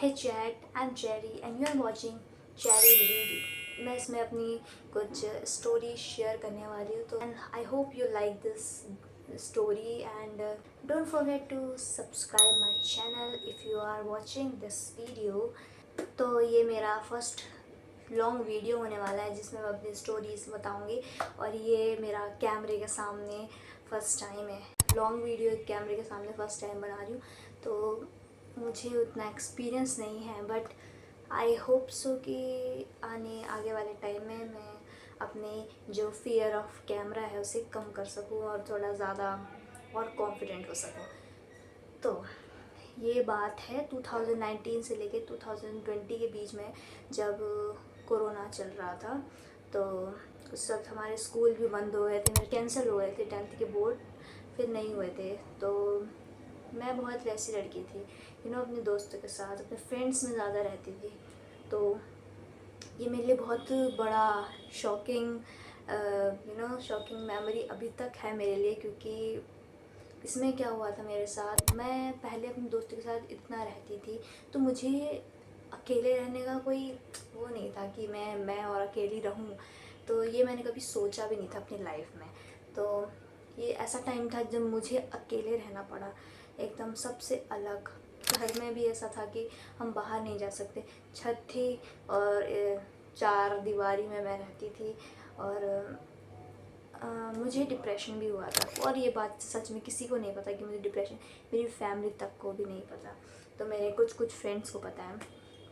Hey chat, I'm Jerry and you are watching Jerry Video. मैं इसमें अपनी कुछ स्टोरी शेयर करने वाली हूँ तो and I hope you like this story and don't forget to subscribe my channel if you are watching this video. तो ये मेरा फर्स्ट लॉन्ग वीडियो होने वाला है जिसमें मैं अपनी स्टोरीज बताऊंगी और ये मेरा कैमरे के सामने फर्स्ट टाइम है। लॉन्ग वीडियो कैमरे के सामने फर्स्ट टाइम बना रही हूँ तो मुझे उतना एक्सपीरियंस नहीं है, बट आई होप सो कि आगे वाले टाइम में मैं अपने जो फियर ऑफ कैमरा है उसे कम कर सकूँ और थोड़ा ज़्यादा और कॉन्फिडेंट हो सकूँ। तो ये बात है 2019 से लेके 2020 के बीच में, जब कोरोना चल रहा था। तो उस वक्त हमारे स्कूल भी बंद हो गए थे, मेरे कैंसिल हो गए थे, 10th के बोर्ड फिर नहीं हुए थे। तो मैं बहुत वैसी लड़की थी अपने दोस्तों के साथ अपने फ्रेंड्स में ज़्यादा रहती थी। तो ये मेरे लिए बहुत बड़ा शॉकिंग शॉकिंग मेमोरी अभी तक है मेरे लिए, क्योंकि इसमें क्या हुआ था मेरे साथ। मैं पहले अपने दोस्तों के साथ इतना रहती थी तो मुझे अकेले रहने का कोई वो नहीं था कि मैं और अकेली रहूं। तो ये मैंने कभी सोचा भी नहीं था अपनी लाइफ में। तो ये ऐसा टाइम था जब मुझे अकेले रहना पड़ा, एकदम सबसे अलग। घर में भी ऐसा था कि हम बाहर नहीं जा सकते, छत थी और चार दीवारी में मैं रहती थी। और मुझे डिप्रेशन भी हुआ था और ये बात सच में किसी को नहीं पता कि मुझे डिप्रेशन, मेरी फैमिली तक को भी नहीं पता। तो मेरे कुछ फ्रेंड्स को पता है,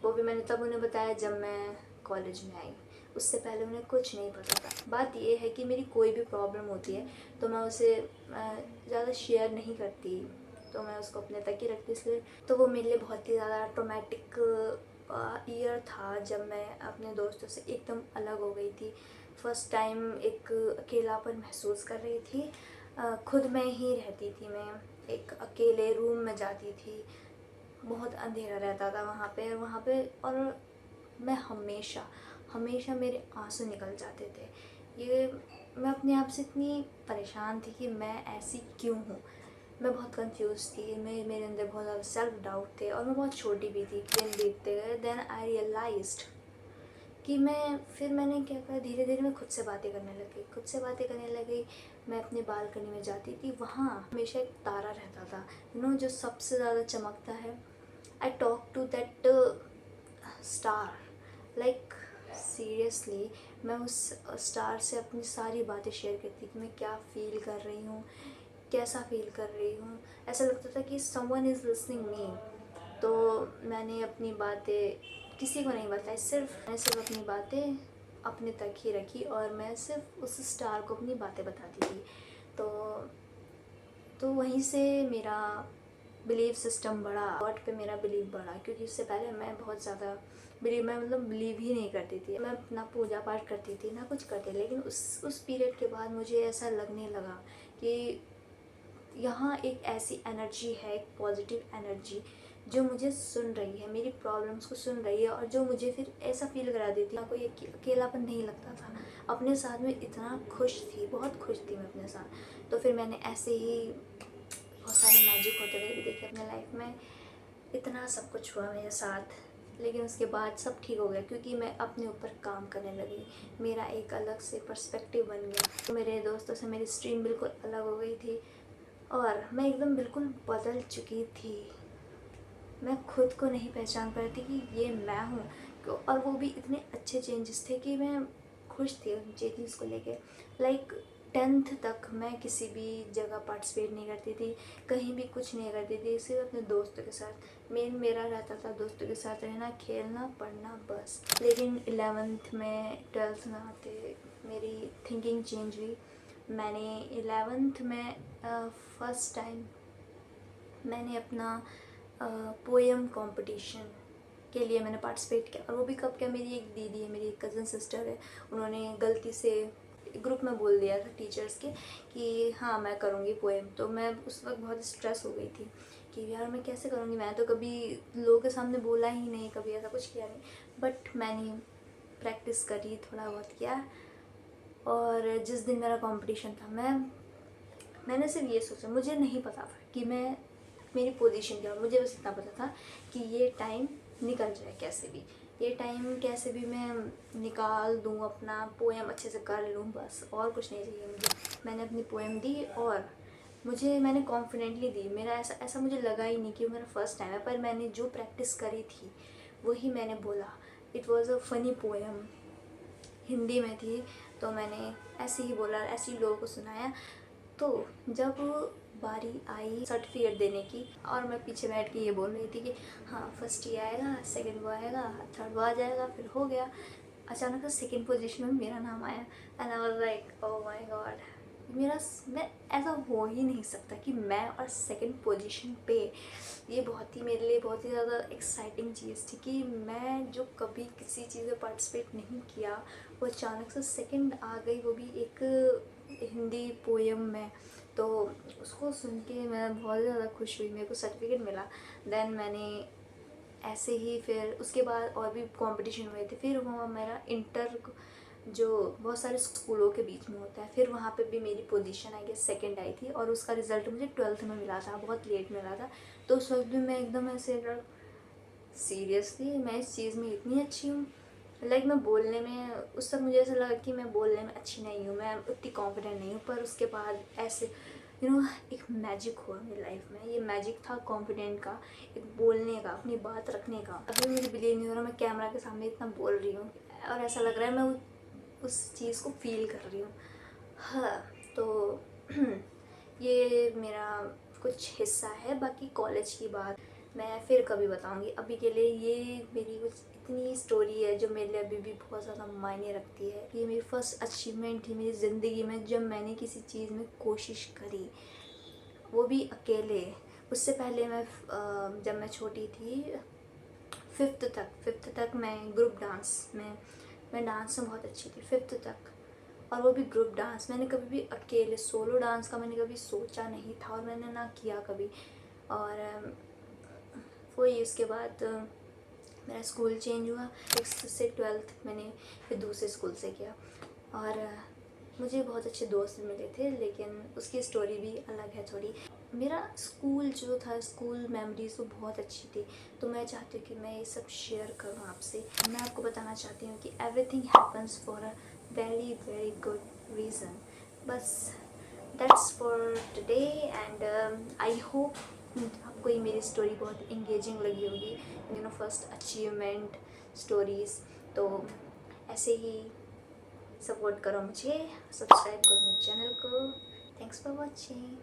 वो भी मैंने तब उन्हें बताया जब मैं कॉलेज में आई। उससे पहले उन्हें कुछ नहीं पता था। बात ये है कि मेरी कोई भी प्रॉब्लम होती है तो मैं उसे ज़्यादा शेयर नहीं करती, तो मैं उसको अपने तक ही रखती, इसलिए तो वो मेरे लिए बहुत ही ज़्यादा ट्रॉमेटिक ईयर था जब मैं अपने दोस्तों से एकदम अलग हो गई थी। फर्स्ट टाइम एक अकेलापन महसूस कर रही थी। खुद में ही रहती थी, मैं एक अकेले रूम में जाती थी, बहुत अंधेरा रहता था वहाँ पे और मैं हमेशा हमेशा मेरे आंसू निकल जाते थे। ये मैं अपने आप से इतनी परेशान थी कि मैं ऐसी क्यों हूँ। मैं बहुत कंफ्यूज थी, मेरे अंदर बहुत ज़्यादा सेल्फ डाउट थे और मैं बहुत छोटी भी थी। दिन बीतते गए, देन आई रियलाइज्ड कि मैंने क्या करा, धीरे धीरे मैं खुद से बातें करने लगी। मैं अपनी बालकनी में जाती थी, वहाँ हमेशा एक तारा रहता था जो सबसे ज़्यादा चमकता है। I talk to that star, like seriously मैं उस स्टार से अपनी सारी बातें शेयर करती कि मैं क्या फ़ील कर रही हूँ, कैसा फील कर रही हूँ। ऐसा लगता था कि समवन इज़ लिसनिंग मी। तो मैंने अपनी बातें किसी को नहीं बताई, मैंने सिर्फ अपनी बातें अपने तक ही रखी और मैं सिर्फ उस स्टार को अपनी बातें बताती थी। तो वहीं से मेरा बिलीव सिस्टम बढ़ा, गॉड पे मेरा बिलीव बढ़ा, क्योंकि उससे पहले मैं बहुत ज़्यादा बिलीव ही नहीं करती थी। मैं ना पूजा पाठ करती थी ना कुछ करती, लेकिन उस पीरियड के बाद मुझे ऐसा लगने लगा कि यहाँ एक ऐसी एनर्जी है, एक पॉजिटिव एनर्जी जो मुझे सुन रही है, मेरी प्रॉब्लम्स को सुन रही है और जो मुझे फिर ऐसा फील करा देती है। कोई अकेलापन नहीं लगता था, अपने साथ में इतना खुश थी, बहुत खुश थी मैं अपने साथ। तो फिर मैंने ऐसे ही बहुत सारे मैजिक होते हुए भी देखे अपने लाइफ में, इतना सब कुछ हुआ मेरे साथ। लेकिन उसके बाद सब ठीक हो गया क्योंकि मैं अपने ऊपर काम करने लगी, मेरा एक अलग से पर्सपेक्टिव बन गया। तो मेरे दोस्तों से मेरी स्ट्रीम बिल्कुल अलग हो गई थी और मैं एकदम बिल्कुल बदल चुकी थी। मैं खुद को नहीं पहचान पा रही थी कि ये मैं हूँ। और वो भी इतने अच्छे चेंजेस थे कि मैं खुश थी उन चीज़ को लेके। लाइक 10th तक मैं किसी भी जगह पार्टिसिपेट नहीं करती थी, कहीं भी कुछ नहीं करती थी, सिर्फ अपने दोस्तों के साथ। मेरा रहता था दोस्तों के साथ रहना, खेलना, पढ़ना, बस। लेकिन 11th में 12th में आते मेरी थिंकिंग चेंज हुई। मैंने 11th में फर्स्ट टाइम मैंने अपना पोएम कंपटीशन के लिए मैंने पार्टिसिपेट किया। और वो भी कब क्या, मेरी एक दीदी है, मेरी एक कज़न सिस्टर है, उन्होंने गलती से ग्रुप में बोल दिया था टीचर्स के कि हाँ मैं करूँगी पोएम। तो मैं उस वक्त बहुत स्ट्रेस हो गई थी कि यार मैं कैसे करूँगी, मैं तो कभी लोगों के सामने बोला ही नहीं, कभी ऐसा कुछ किया नहीं। बट मैंने प्रैक्टिस करी, थोड़ा बहुत किया। और जिस दिन मेरा कंपटीशन था मैंने सिर्फ ये सोचा, मुझे नहीं पता था कि मैं मेरी पोजीशन क्या, मुझे बस इतना पता था कि ये टाइम निकल जाए कैसे भी, ये टाइम कैसे भी मैं निकाल दूँ, अपना पोएम अच्छे से कर लूँ, बस और कुछ नहीं चाहिए मुझे। मैंने अपनी पोएम दी और मैंने कॉन्फिडेंटली दी। मेरा ऐसा मुझे लगा ही नहीं कि वो मेरा फर्स्ट टाइम है, पर मैंने जो प्रैक्टिस करी थी वही मैंने बोला। It was a funny poem, Hindi में थी, तो मैंने ऐसे ही बोला, ऐसे ही लोगों को सुनाया। तो जब बारी आई सर्टिफिकेट देने की और मैं पीछे बैठ के ये बोल रही थी कि हाँ फर्स्ट ये आएगा, सेकंड वो आएगा, थर्ड वो आ जाएगा, फिर हो गया। अचानक से सेकंड पोजीशन में मेरा नाम आया and I was like oh my God, मैं ऐसा हो ही नहीं सकता कि मैं और सेकंड पोजीशन पे। ये बहुत ही मेरे लिए बहुत ही ज़्यादा एक्साइटिंग चीज़ थी कि मैं जो कभी किसी चीज़ में पार्टिसिपेट नहीं किया, वो अचानक से सेकंड आ गई, वो भी एक हिंदी पोएम में। तो उसको सुन के मैं बहुत ज़्यादा खुश हुई, मेरे को सर्टिफिकेट मिला। देन मैंने ऐसे ही फिर उसके बाद और भी कंपटीशन हुए थे। फिर हुआ मेरा इंटर, जो बहुत सारे स्कूलों के बीच में होता है, फिर वहाँ पे भी मेरी पोजीशन आई गेस सेकंड आई थी और उसका रिज़ल्ट मुझे 12th में मिला था, बहुत लेट मिला था। तो उस वक्त भी मैं एकदम ऐसे सीरियसली मैं इस चीज़ में इतनी अच्छी हूँ, लाइक मैं बोलने में उस समय मुझे ऐसा लगा कि मैं बोलने में अच्छी नहीं हूँ, मैं उतनी कॉन्फिडेंट नहीं हूँ। पर उसके बाद ऐसे एक मैजिक हुआ मेरी लाइफ में। ये मैजिक था कॉन्फिडेंट का, एक बोलने का, अपनी बात रखने का। अभी मुझे बिलीव नहीं हो रहा मैं कैमरा के सामने इतना बोल रही हूँ और ऐसा लग रहा है मैं उस चीज़ को फील कर रही हूँ। हाँ, तो ये मेरा कुछ हिस्सा है। बाकी कॉलेज की बात मैं फिर कभी बताऊंगी। अभी के लिए ये मेरी कुछ इतनी स्टोरी है जो मेरे लिए अभी भी बहुत ज़्यादा मायने रखती है। ये मेरी फर्स्ट अचीवमेंट थी मेरी ज़िंदगी में, जब मैंने किसी चीज़ में कोशिश करी, वो भी अकेले। उससे पहले जब मैं छोटी थी, फिफ्थ तक मैं ग्रुप डांस में, मैं डांस में बहुत अच्छी थी फिफ्थ तक, और वो भी ग्रुप डांस। मैंने कभी भी अकेले सोलो डांस का मैंने कभी सोचा नहीं था और मैंने ना किया कभी। और वही उसके बाद मेरा स्कूल चेंज हुआ, 6th से 12th मैंने फिर दूसरे स्कूल से किया और मुझे बहुत अच्छे दोस्त मिले थे, लेकिन उसकी स्टोरी भी अलग है थोड़ी। मेरा स्कूल जो था, स्कूल मेमोरीज वो बहुत अच्छी थी, तो मैं चाहती हूँ कि मैं ये सब शेयर करूँ आपसे। मैं आपको बताना चाहती हूँ कि everything happens for a very very good reason. बस that's for today and I hope आपको ये मेरी स्टोरी बहुत इंगेजिंग लगी होगी, फर्स्ट अचीवमेंट स्टोरीज़। तो ऐसे ही सपोर्ट करो मुझे, सब्सक्राइब करो मेरे चैनल को। Thanks for watching.